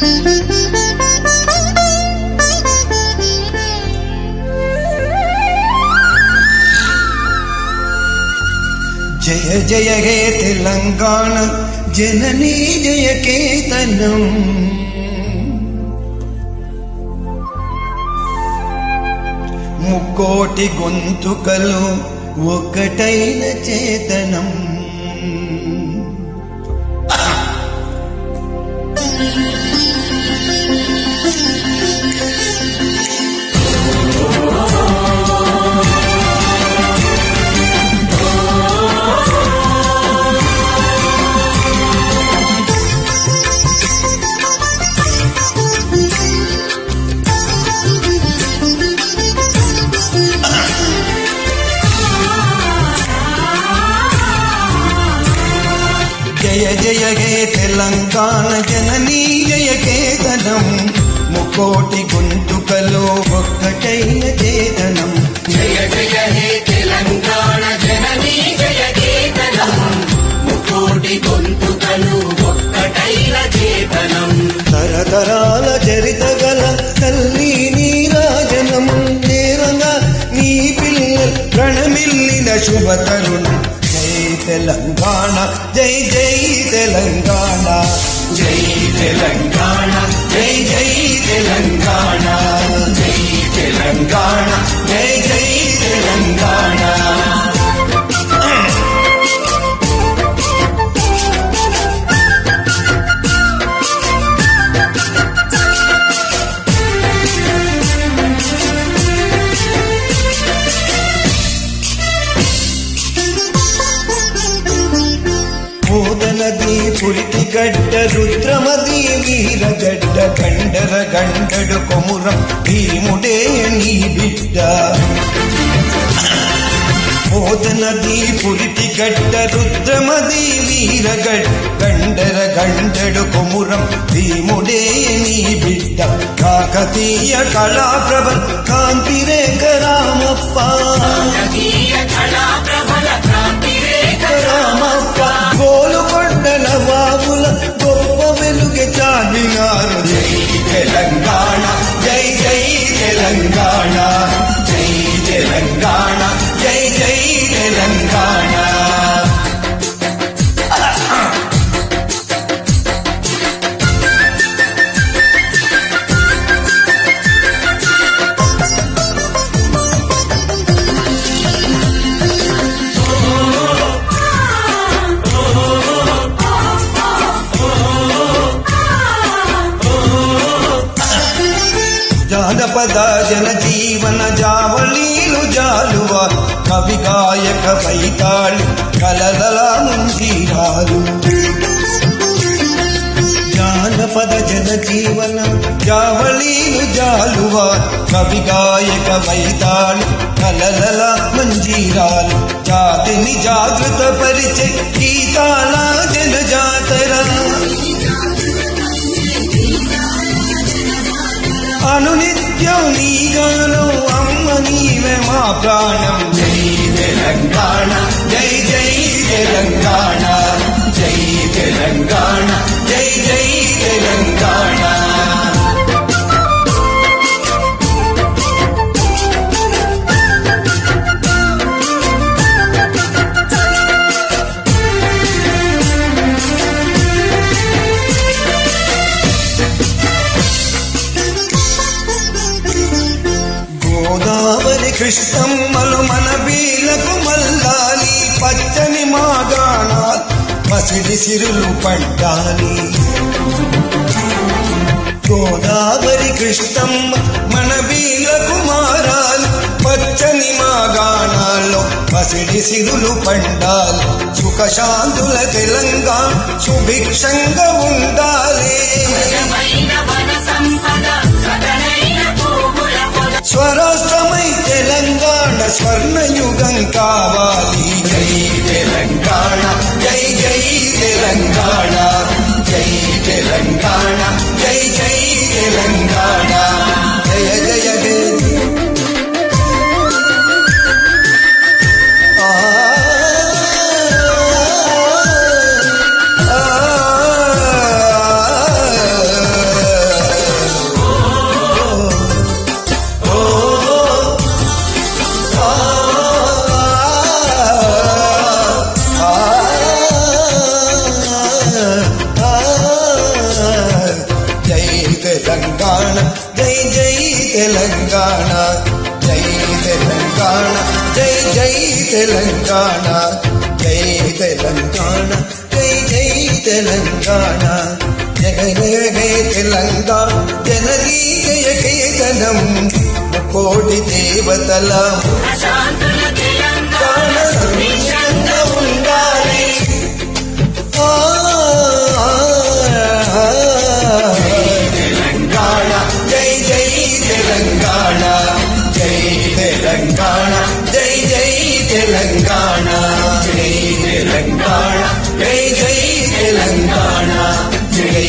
జయ జయ హే తెలంగాణ జననీ జయ కేతనం, ముక్కోటి గొంతుకలు ఒక్కటైన చేతనం. జయ జయ హే తెలంగాణ జననీ జయ కేతనం, ముక్కోటి గొంతుకలో ఒక్కటైన చేతనం. జయ జయ హే తెలంగాణ జననీ జయ కేతనం, ముక్కోటి గొంతుకలు ఒక్కటైన చేతనం. తరతరాల చరితగల తల్లి నీరాజనం, నేరంగా నీ పిల్లలు ప్రణమిల్లిన శుభ తరుణం. జై తెలంగాణ జై జై తెలంగాణ, జై తెలంగాణ జై జై తెలంగాణ, జై తెలంగాణ జై జై తెలంగాణ. నది పురిటి గడ్డ రుద్రమది వీరగడ్డ, గండర గండడు కొమురం భీముడే నీ బిడ్డ. నది పురిటి గడ్డ రుద్రమది వీరగడ్డ, గండర గండడు కొమురం భీముడే నీ బిడ్డ. కాకతీయ కళాప్రభ కాంతిరేఖ రామప్ప, రామప్ప గోలుకొండల బాబుల గొప్ప వెలుగే చాలినారు. జై తెలంగాణ జై జై తెలంగాణ, జై తెలంగాణ జై జై తెలంగాణ. జానపద జన జీవన జావళీలు జాలువ, కవి గాయక వైతాళి కలలల ముందీరాలు. జానపద జన జీవన జావళీలు జాలువ, కవి గాయక వైతాళి కలలల మంజీరాలు. జాతిని జాగృత పరిచే గీతాల జన జాతర, అనునిత్యం నీ గానం అమ్మ నీవే మా ప్రాణం. జై తెలంగాణ జై జై తెలంగాణ, జై తెలంగాణ జై జై తెలంగాణ. గోదావరి కృష్ణమ్మలు మన వీళ్ళకు మల్లాలి, పచ్చని మాగాణాలు పసిడి సిరులు పండాలి. గోదావరి కృష్ణమ్మ మన వీళ్ళకు మారాలి, పచ్చని మాగాణాల్లో పసిడి సిరులు పండాలి. సుఖశాంతుల తెలంగాణ సుభిక్షంగా ఉండాలి. స్వరాష్ట్రమై తెలంగాణ స్వర్ణయుగం కావాలి. జై తెలంగాణ జై జై తెలంగాణ, జై తెలంగాణ జై జై తెలంగాణ. జయ జయ హే జై తెలంగాణ జై జై తెలంగాణ జై తెలంగాణ జై జై తెలంగాణ జై తెలంగాణ జై జై తెలంగాణ జయ జయ జయ తెలంగాణ జననీ జయ కేతనం కోటి దేవతల తెలంగాణ సుభిక్షంగా ఉండాలి. తెలంగాణ జై జై తెలంగాణ జై తెలంగాణ జై జై తెలంగాణ జై తెలంగాణ జై జై తెలంగాణ జై